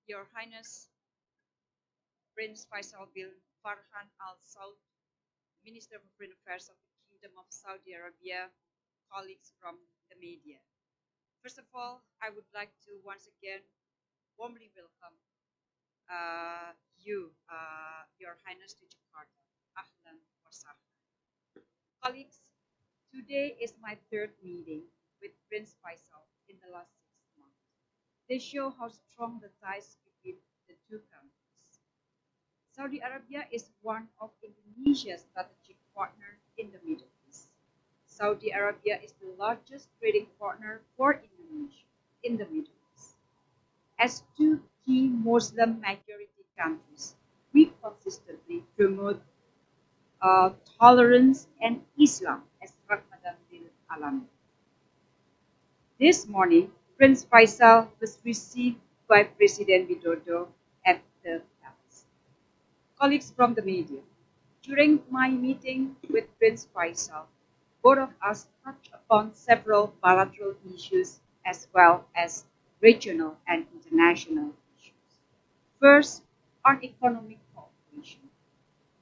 Your Highness Prince Faisal bin Farhan Al Saud, Minister for Foreign Affairs of the Kingdom of Saudi Arabia, colleagues from the media. First of all, I would like to once again warmly welcome Your Highness, to Jakarta. Ahlan wa sahlan. Colleagues, today is my third meeting with Prince Faisal in the last 6 months. They show how strong the ties between the two countries. Saudi Arabia is one of Indonesia's strategic partners in the Middle East. Saudi Arabia is the largest trading partner for Indonesia in the Middle East. As two key Muslim majority countries, we consistently promote tolerance and Islam as Rahmatan lil Alamin. This morning, Prince Faisal was received by President Widodo at the palace. Colleagues from the media, during my meeting with Prince Faisal, both of us touched upon several bilateral issues as well as regional and international issues. First, on economic cooperation.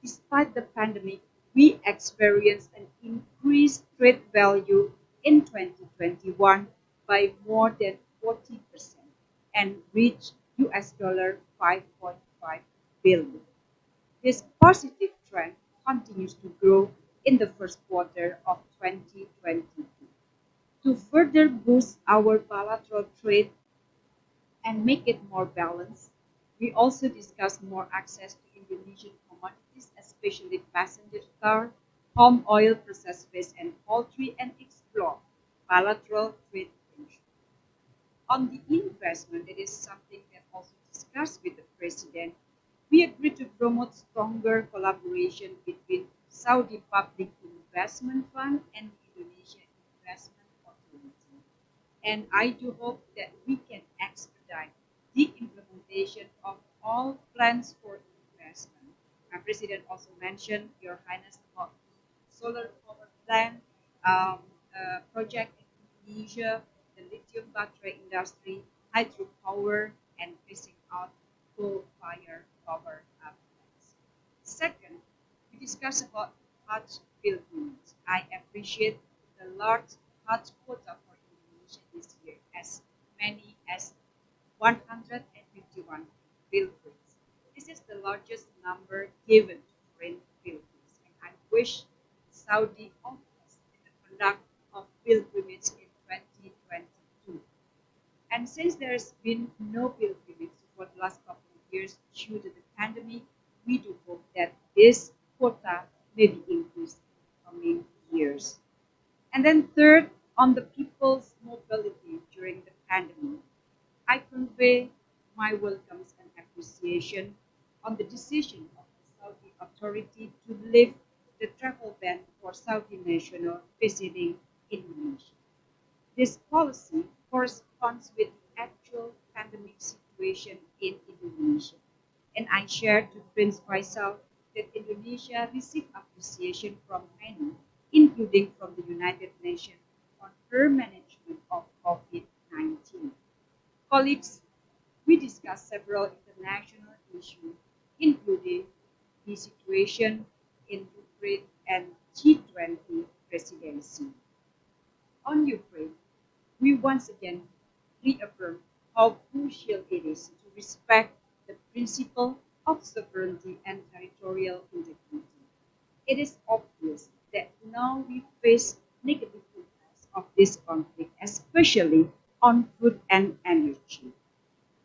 Despite the pandemic, we experienced an increased trade value in 2021 by more than 40% and reached $5.5 billion. This positive trend continues to grow in the first quarter of 2022. To further boost our bilateral trade and make it more balanced, we also discussed more access to Indonesian commodities, especially passenger car, palm oil, processed fish, and poultry, and explore bilateral trade potential. On the investment, it is something that also discussed with the President. We agreed to promote stronger collaboration between Saudi Public Investment Fund and the Indonesia Investment Authority. And I do hope that we can expedite the implementation of all plans for investment. Our President also mentioned, Your Highness, about the solar power plant project in Indonesia, the lithium battery industry, hydropower, and phasing out coal-fired power plants. Second, we discussed about Hajj pilgrimage. I appreciate the large Hajj quota for Indonesia this year, as many as 151 pilgrims. This is the largest number given to foreign pilgrims, and I wish Saudi all the best in the conduct of pilgrimage in 2022. And since there has been no pilgrimage for the last couple of years due to the pandemic, we do hope that this quota may be increased in the coming years. And then third, on the people's mobility during the pandemic, I convey my welcomes and appreciation on the decision of the Saudi authority to lift the travel ban for Saudi nationals visiting Indonesia. This policy corresponds with the actual pandemic situation in Indonesia. And I shared to Prince Faisal that Indonesia received appreciation from many, including from the United Nations, on her management of COVID-19. Colleagues, we discussed several international issues, including the situation in Ukraine and G20 presidency. On Ukraine, we once again reaffirm how crucial it is to respect the principle of sovereignty and territorial integrity. It is obvious that now we face negative impacts of this conflict, especially on food and energy.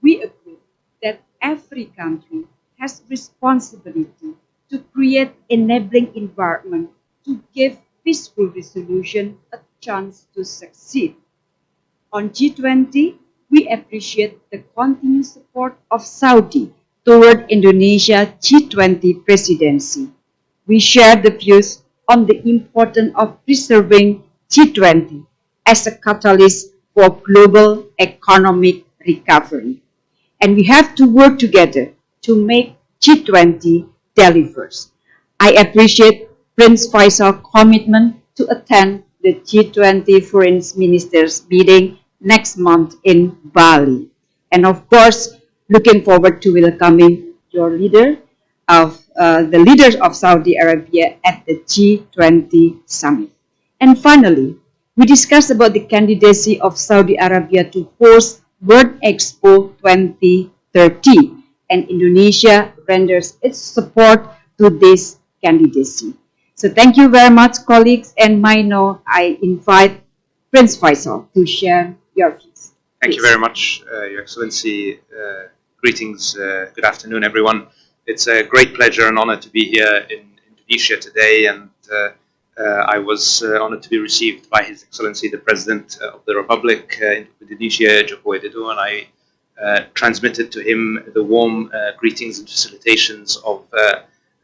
We agree that every country has responsibility to create enabling environment to give peaceful resolution a chance to succeed. On G20, we appreciate the continued support of Saudi toward Indonesia G20 presidency. We share the views on the importance of preserving G20 as a catalyst for global economic recovery. And we have to work together to make G20 delivers. I appreciate Prince Faisal's commitment to attend the G20 Foreign Ministers meeting next month in Bali. And of course, looking forward to welcoming your leader of the leaders of Saudi Arabia at the G20 summit. And finally, we discussed about the candidacy of Saudi Arabia to host World Expo 2030, and Indonesia renders its support to this candidacy. So thank you very much, colleagues, and now I invite Prince Faisal to share your views. Thank you very much, Your Excellency. Greetings, good afternoon, everyone. It's a great pleasure and honor to be here in Indonesia today, and I was honored to be received by His Excellency, the President of the Republic of Indonesia, Joko Widodo, and I transmitted to him the warm greetings and felicitations of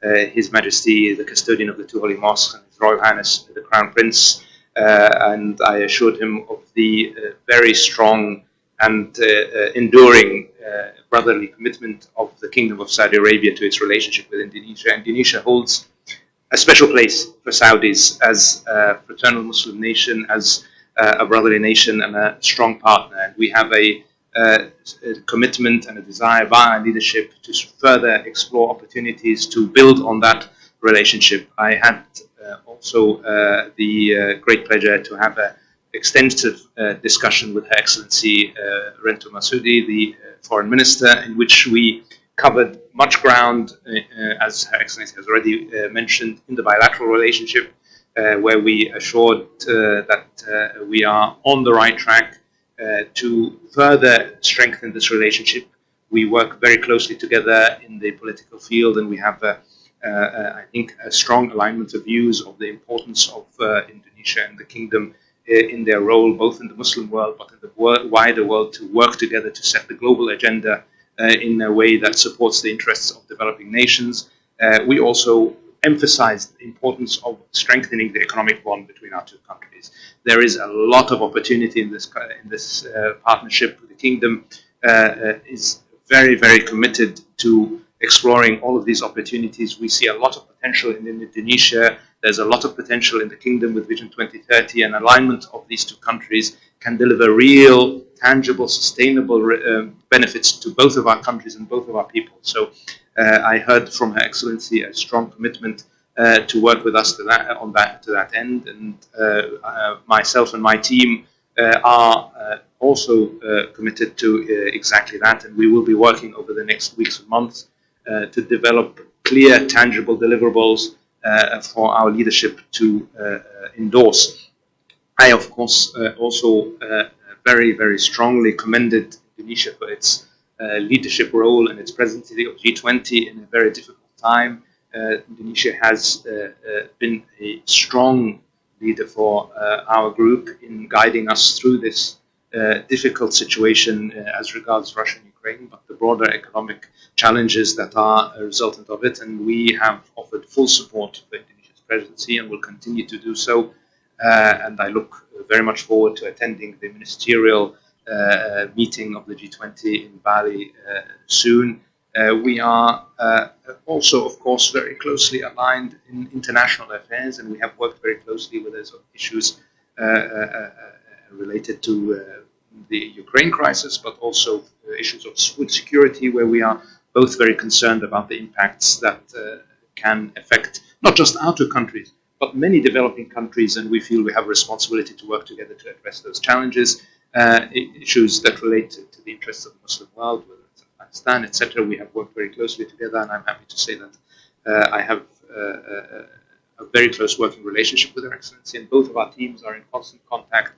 His Majesty, the Custodian of the Two Holy Mosques, and His Royal Highness, the Crown Prince, and I assured him of the very strong and enduring brotherly commitment of the Kingdom of Saudi Arabia to its relationship with Indonesia. Indonesia holds a special place for Saudis as a fraternal Muslim nation, as a brotherly nation and a strong partner. And we have a commitment and a desire by our leadership to further explore opportunities to build on that relationship. I had also the great pleasure to have an extensive discussion with Her Excellency Retno Marsudi, the Foreign Minister, in which we covered much ground, as Her Excellency has already mentioned, in the bilateral relationship, where we assured that we are on the right track to further strengthen this relationship. We work very closely together in the political field, and we have, I think, a strong alignment of views of the importance of Indonesia and the Kingdom in their role, both in the Muslim world but in the wider world, to work together to set the global agenda in a way that supports the interests of developing nations. We also emphasized the importance of strengthening the economic bond between our two countries. There is a lot of opportunity in this partnership. The Kingdom is very, very committed to exploring all of these opportunities. We see a lot of potential in Indonesia. There's a lot of potential in the Kingdom with Vision 2030, and alignment of these two countries can deliver real, tangible, sustainable benefits to both of our countries and both of our people. So I heard from Her Excellency a strong commitment to work with us to that end, and myself and my team are also committed to exactly that, and we will be working over the next weeks and months to develop clear, tangible deliverables for our leadership to endorse. I, of course, also very, very strongly commended Indonesia for its leadership role and its presidency of G20 in a very difficult time. Indonesia has been a strong leader for our group in guiding us through this difficult situation as regards Russia and Ukraine, but the broader economic challenges that are a resultant of it. And we have offered full support for Indonesia's presidency and will continue to do so. And I look very much forward to attending the ministerial meeting of the G20 in Bali soon. We are also, of course, very closely aligned in international affairs, and we have worked very closely with those issues related to the Ukraine crisis, but also issues of food security, where we are both very concerned about the impacts that can affect not just our two countries, but many developing countries, and we feel we have a responsibility to work together to address those challenges, issues that relate to the interests of the Muslim world, whether it's Afghanistan, etc. We have worked very closely together, and I'm happy to say that I have a very close working relationship with Her Excellency, and both of our teams are in constant contact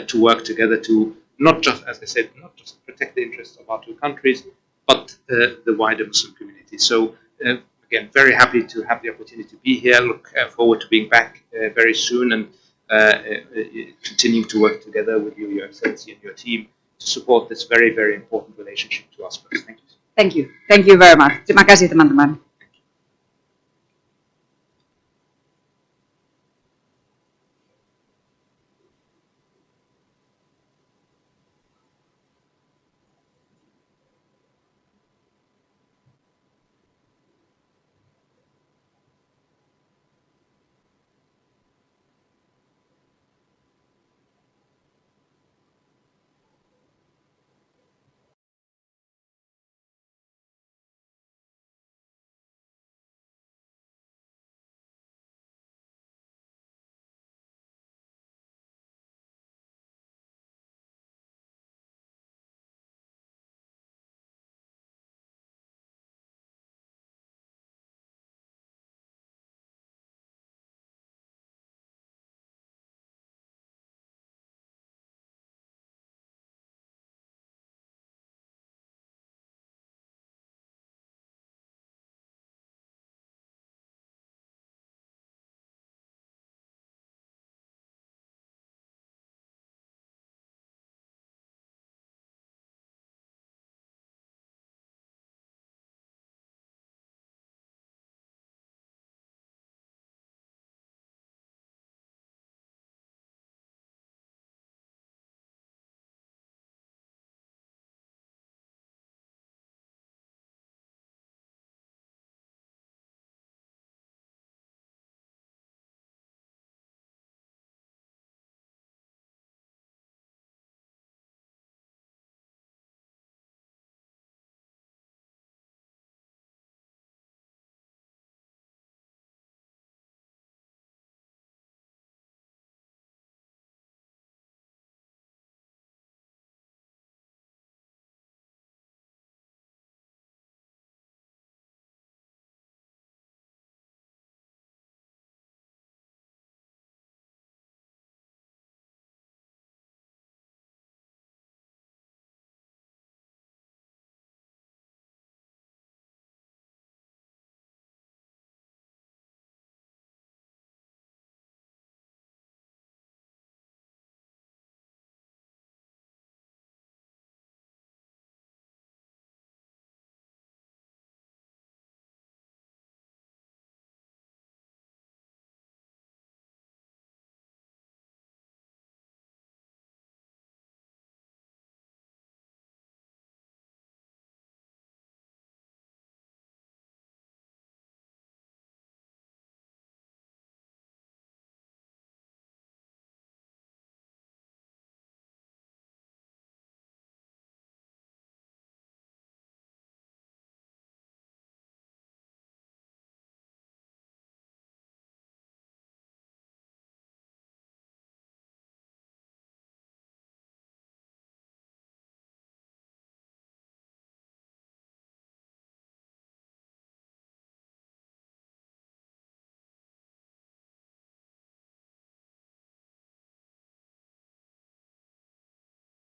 to work together to not just, as I said, not just protect the interests of our two countries, but the wider Muslim community. So again, very happy to have the opportunity to be here. Look forward to being back very soon and continuing to work together with you, Your Excellency, and your team to support this very, very important relationship to us. Thank you. Thank you. Thank you very much. Terima kasih, teman-teman.